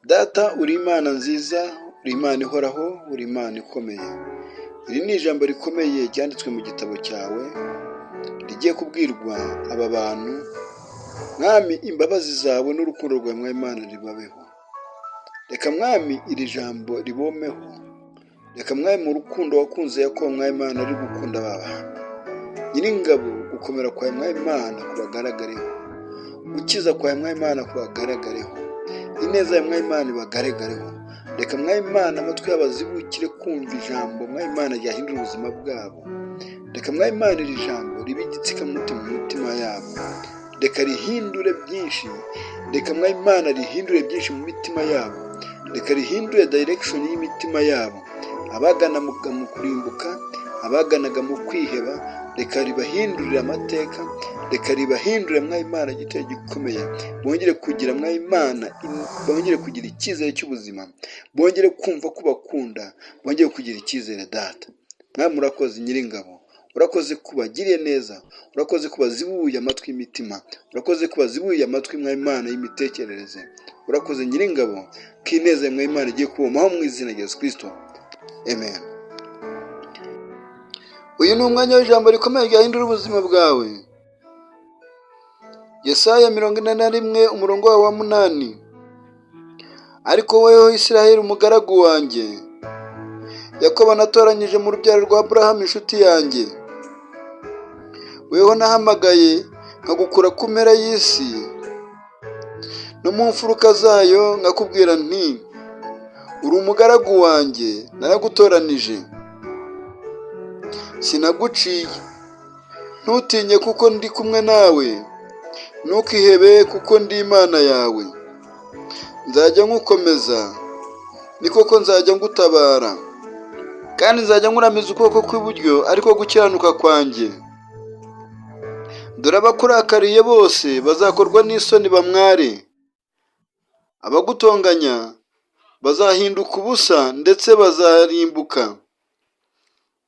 Data uri Imana nziza, uri Imana ihoraho, uri Imana ikomeye. Iri ni ijambo rikomeye ryanditswe mu gitabo cyawe, rigiye kubwirwa aba bantu. Mwami, imbabazi zawe n'urukundo rwawe mwa Imana ribabeho. Reka Mwami iri jambo ribomeho. Reka Mwami mu rukundo wakunze Yakobo mwa Imana ari gukunda aba bantu. Nyiringabo, gukomera kwawe mwa Imana kubagaragareho. Gukiza kwawe mwa Imana kubagaragareho. Ineza ya mwa Imana ibagaragareho. Reka mwa Imana amatwi y'abazibukire kumva ijambo mwa Imana ryahindura ubuzima bwabo. Reka mwa Imana iri jambo ribe igitsikamutima mu mitima yabo. Reka rihindure byinshi. Reka mwa Imana rihindure byinshi mu mitima yabo. Reka rihindure direction y'imitima yabo. Abagana mu kurimbuka, abaganaga mu kwiheba, reka ribahindurire amateka. Reka ribahindure mwa Imana igiteye gikomeye. Bongere kugira mwa Imana, bongere kugira icyizere cy'ubuzima. Bongere kumva ko bakunda. Bongere kugira icyizere Data. Mwami urakoze Nyiringabo. Urakoze kubagiriye neza. Urakoze kubazibuye amatwi y'imitima. Urakoze kubazibuye amatwi mwa Imana y'imitekerereze. Urakoze Nyiringabo, ko ineza mwa Imana igiye kubomaho mu izina rya Yesu Kristo. Amen. Uyu ni umwanya w'ijambo rikomeye ryahindura ubuzima bwawe. Yesaya 41 umurongo wa 8. Ariko weho Isiraheli umugaragu wanjye, Yakobo natoranyije mu rubyaro rwa Aburahamu inshuti yanjye, weho nahamagaye nkagukura ku mpera y'isi, no mu mfuruka zayo nkakubwira nti uri umugaragu wanjye, naragutoranije, sinaguciye. Ntutinye kuko ndi kumwe nawe, ntukihebe kuko ndi Imana yawe. Nzajya nkukomeza, ni koko nzajya ngutabara, kandi nzajya nkuramiza ukuboko kw'iburyo ariko gukiranuka kwanjye. Dore abakurakariye bose bazakorwa n'isoni bamware, abagutonganya bazahinduka ubusa ndetse bazarimbuka.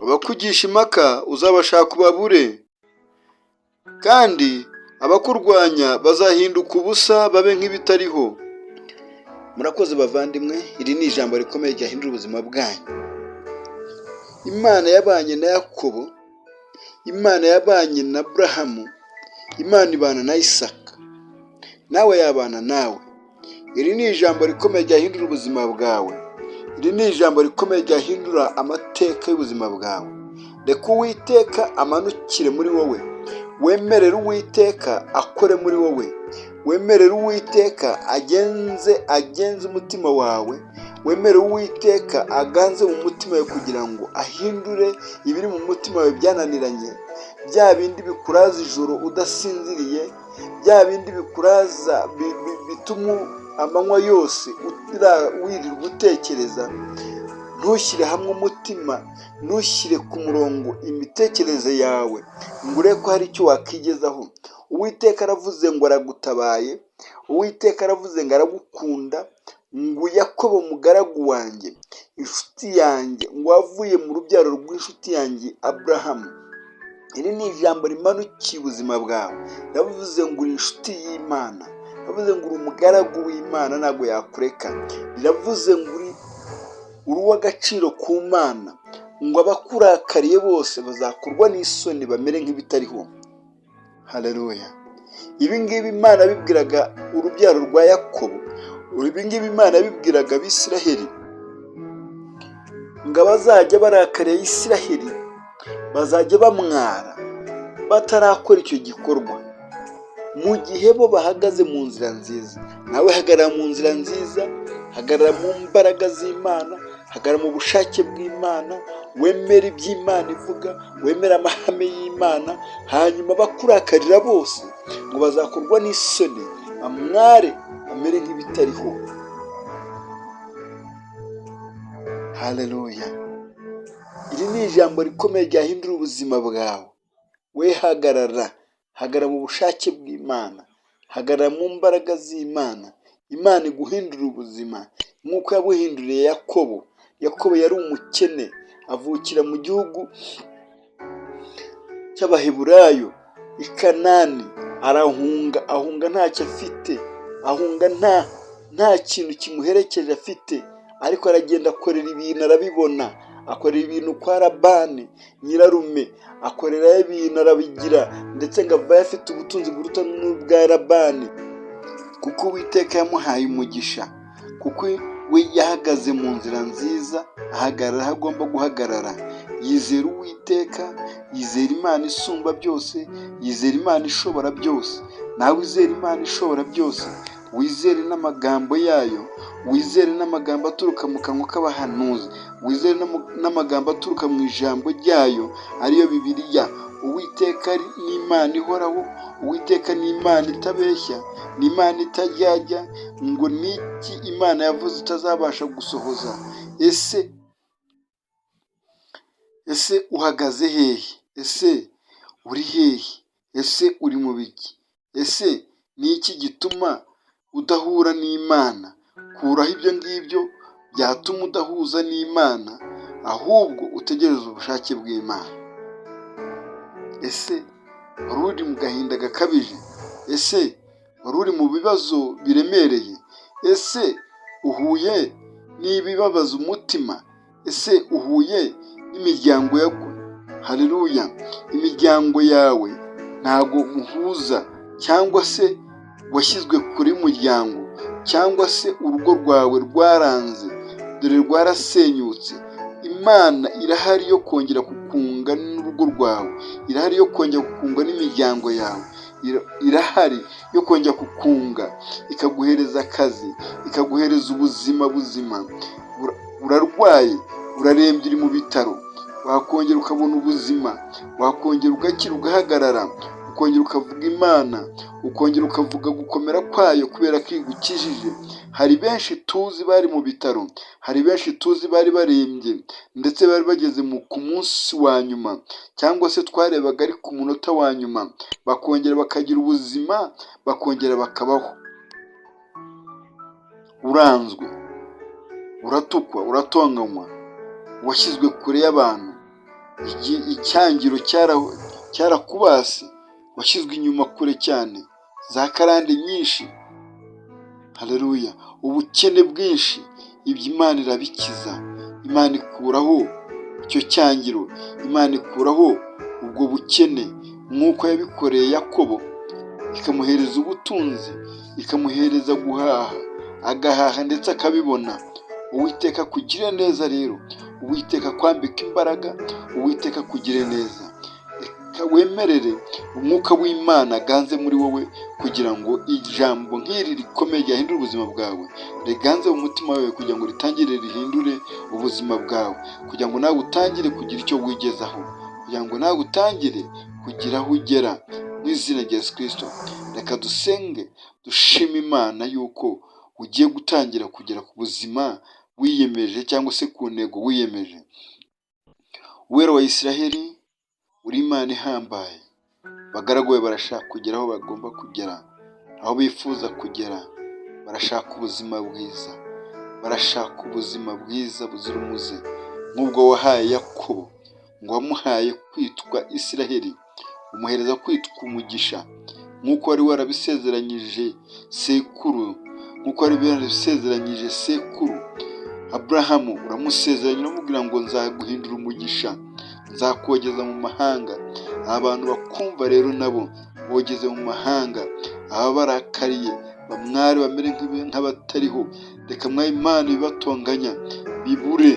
Abakugisha impaka uzabashaka ubabure, kandi abakurwanya bazahinduka ubusa babe nk'ibitariho. Murakoze bavandimwe, iri ni ijambo rikomeye ryahindura ubuzima bwanyu. Imana yabanye na Yakobo, Imana yabanye na Aburahamu, Imana ibana na Isaka, nawe yabana nawe. Iri ni ijambo rikomeye ryahindura ubuzima bwawe. Iri ni ijambo rikomeye ryahindura amateka y'ubuzima bwawe. Reka Uwiteka amanukire muri wowe. Wemerere Uwiteka akore muri wowe. Wemerere Uwiteka agenze umutima wawe. Wemerere Uwiteka aganze mu mutima wawe kugira ngo ahindure ibiri mu mutima wawe byananiranye. Bya bindi bikuraza ijoro udasinziriye, bya bindi bikuraza bituma amanywa yose wirirwa utekereza. Ntushyire hamwe umutima, ntushyire ku murongo imitekerereze yawe ngo urebe ko hari icyo wakigezaho. Uwiteka aravuze ngo aragutabaye, Uwiteka aravuze ngo aragukunda, ngo Yakobo mugaragu wanjye, inshuti yanjye, ngo wavuye mu rubyaro rw'inshuti yanjye Aburahamu. Iri ni ijambo rimanukiye ubuzima bwawe. Yavuze ngo uri inshuti y'Imana, yavuze ngo uri umugaragu w'Imana, ntabwo yakureka. Yavuze ngo uri uw'agaciro ku Mana, ngo abakurakariye bose bazakorwa n'isoni bamere nk'ibitariho. Haleluya. Ibi ngibi Imana bibwiraga urubyaro rwa Yakobo. Ibi ngibi Imana bibwiraga Abisiraheli, ngo abazajya barakariye Isiraheli bazajya bamwara batarakora icyo gikorwa, mu gihe bo bahagaze mu nzira nziza. Nawe hagarara mu nzira nziza, hagarara mu mbaraga z'Imana, hagarara mu bushake bw'Imana, wemere iby'Imana ivuga, wemere amahame y'Imana. Hanyuma bakurakarira bose ngo bazakorwa n'isoni bamware bamere nk'ibitariho. Haleluya. Iri ni ijambo rikomeye ryahindura ubuzima bwawe. We hagarara mu bushake bw'Imana, hagarara mu mbaraga z'Imana. Imana iguhindura ubuzima nk'uko yabuhinduriye Yakobo. Yakobo yari umukene, avukira mu gihugu cy'Abaheburayo i Kanani. Arahunga ntacyo afite, ahunga nta kintu kimuherekeje afite, ariko aragenda akorera ibintu arabibona. Akorera ibintu kwa Labani nyirarume, akorerayo ibintu arabigira, ndetse ngo avayo afite ubutunzi buruta n'ubwa Labani, kuko Uwiteka yamuhaye umugisha, kuko we yahagaze mu nzira nziza, ahagarara aho agomba guhagarara. Yizera Uwiteka, yizera Imana isumba byose, yizera Imana ishobora byose. Nawe wizera Imana ishobora byose, wizere n'amagambo yayo, wizere n'amagambo aturuka mu kanwa k'abahanuzi, wizere n'amagambo aturuka mu ijambo ryayo ariyo Bibiliya. Uwiteka ni Imana ihoraho, Uwiteka ni Imana itabeshya, ni Imana itaryarya, ngo niki Imana yavuze itazabasha gusohoza. Ese uhagaze hehe? Ese uri hehe? Ese uri mu biki? Ese ni iki gituma udahura n'Imana? Kuraho ibyo ngibyo byatuma udahuza n'Imana, ahubwo utegereze ubushake bw'Imana. Ese wari uri mu gahinda gakabije? Ese wari uri mu bibazo biremereye? Ese uhuye n'ibibabaza umutima? Ese uhuye n'imiryango haleluya, imiryango yawe ntago muhuza, cyangwa se washyizwe kure y'umuryango, cyangwa se urugo rwawe rwaranze, dore rwarasenyutse. Imana irahari yo kongera kukunga n'urugo rwawe, irahari yo kongera kukunga n'imiryango yawe, irahari yo kongera kukunga, ikaguhereza akazi, ikaguhereza ubuzima buzima. Urarwaye, urarembye, uri mu bitaro, wakongera ukabona ubuzima, wakongera ugakira ugahagarara, ukongera ukavuga Imana, ukongera ukavuga gukomera kwayo kubera ko igukijije. Hari benshi tuzi bari mu bitaro, hari benshi tuzi bari barembye, ndetse bari bageze ku munsi wa nyuma, cyangwa se twarebaga ari ku munota wa nyuma, bakongera bakagira ubuzima, bakongera bakabaho. Uranzwe, uratukwa, uratonganywa, washyizwe kure y'abantu, icyangiro cyarakubase, washyizwe inyuma kure cyane, za karande nyinshi, haleluya, ubukene bwinshi. Ibyo Imana irabikiza, Imana ikuraho icyo cyangiro, Imana ikuraho ubwo bukene, nk'uko yabikoreye Yakobo, ikamuhereza ubutunzi, ikamuhereza guhaha, agahaha ndetse akabibona. Uwiteka akugire neza rero, Uwiteka kwambika imbaraga, Uwiteka akugire neza. Reka wemerere umwuka w'Imana aganze muri wowe, kugira ngo ijambo nk'iri rikomeye ryahindura ubuzima bwawe riganze mu mutima wawe, kugira ngo ritangire rihindure ubuzima bwawe, kugira ngo nawe utangire kugira icyo wigezaho, kugira ngo nawe utangire kugira aho ugera, mu izina rya Yesu Kristo. Reka dusenge dushima Imana yuko ugiye gutangira kugera ku buzima wiyemeje, cyangwa se ku ntego wiyemeje. Uwera wa Isiraheli, uri Imana ihambaye. Abagaragu bawe barashaka kugera aho bagomba kugera, aho bifuza kugera. Barashaka ubuzima bwiza, barashaka ubuzima bwiza buzira umuze, nk'ubwo wahaye Yakobo, ngo wamuhaye kwitwa Isiraheli, umuhereza kwitwa umugisha, nk'uko wari warabisezeranyije sekuru, nk'uko wari warabisezeranyije sekuru Aburahamu. Uramusezeranya uramubwira ngo nzaguhindura umugisha, nzakogeza mu mahanga. Abantu bakumva rero nabo bogeze mu mahanga, aba barakariye bamware, bamere nk'abatariho. Reka mwa Imana ibibatonganya bibure,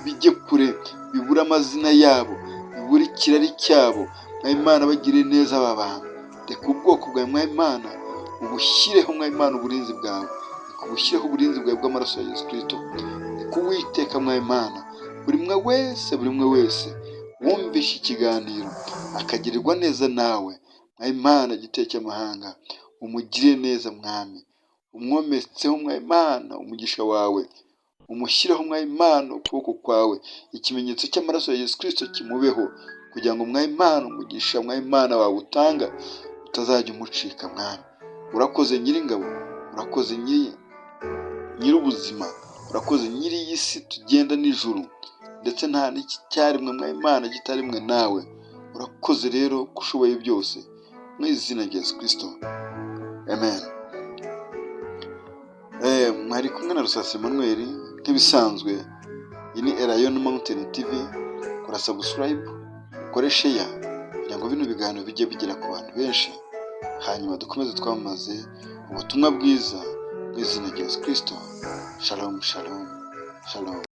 bijye kure, bibure amazina yabo, bibure ikirari cyabo. Mwa Imana bagire neza aba bantu. Reka ubwoko bwawe mwa Imana ubushyireho mwa Imana uburinzi bwawe, reka ubushyireho uburinzi bwawe bw'amaraso ya Yesu Kristo. Reka Uwiteka mwa Imana buri umwe wese wumvishe ikiganiro akagirirwa neza nawe, mwa Imana igiteye cy'amahanga, umugire neza mwami, umwometseho mwa Imana umugisha wawe, umushyireho mwa Imana ukuboko kwawe, ikimenyetso cy'amaraso ya Yesu Kristo kimubeho, kugira ngo mwa Imana umugisha mwa Imana wawe utanga utazajya umucika mwami. Urakoze Nyiringabo, urakoze Nyirubuzima, urakoze nyiri iyi si tugenda nijoro, ndetse nta n'icyaremwe mwa Imana kitaremwe nawe. Urakoze rero ko ushoboye byose, mu izina rya Yesu Kristo, amen. mwari kumwe na Rusasi Emmanuel nk'ibisanzwe. Iyi ni Elion Mountain TV. Kora subscribe, kore share kugira ngo bino biganiro bijye bigera ku bantu benshi, hanyuma dukomeze twamaze ubutumwa bwiza bw'izina rya Yesu Kristo. Shalom shalom shalom.